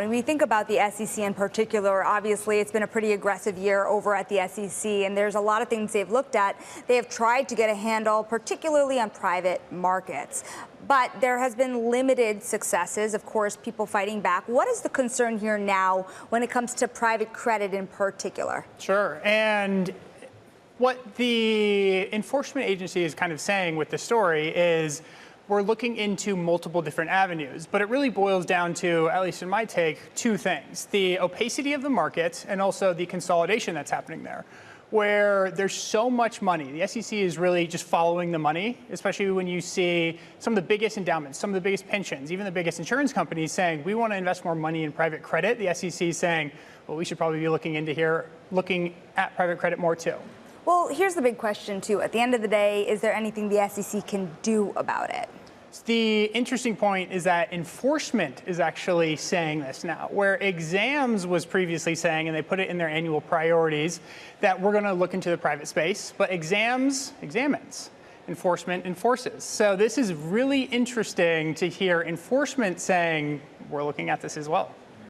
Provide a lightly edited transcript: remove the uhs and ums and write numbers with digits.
When we think about the SEC in particular, obviously it's been a pretty aggressive year over at the SEC, and there's a lot of things they've looked at. They have tried to get a handle, particularly on private markets. But there has been limited successes, of course, people fighting back. What is the concern here now when it comes to private credit in particular? Sure. And what the enforcement agency is kind of saying with the story is we're looking into multiple different avenues, but it really boils down to, at least in my take, two things: the opacity of the market and also the consolidation that's happening there, where there's so much money. The SEC is really just following the money, especially when you see some of the biggest endowments, some of the biggest pensions, even the biggest insurance companies saying, we want to invest more money in private credit. The SEC is saying, well, we should probably be looking at private credit more too. Well, here's the big question, too. At the end of the day, is there anything the SEC can do about it? The interesting point is that enforcement is actually saying this now, where exams was previously saying, and they put it in their annual priorities, that we're going to look into the private space, but exams examines, enforcement enforces. So this is really interesting to hear enforcement saying, we're looking at this as well.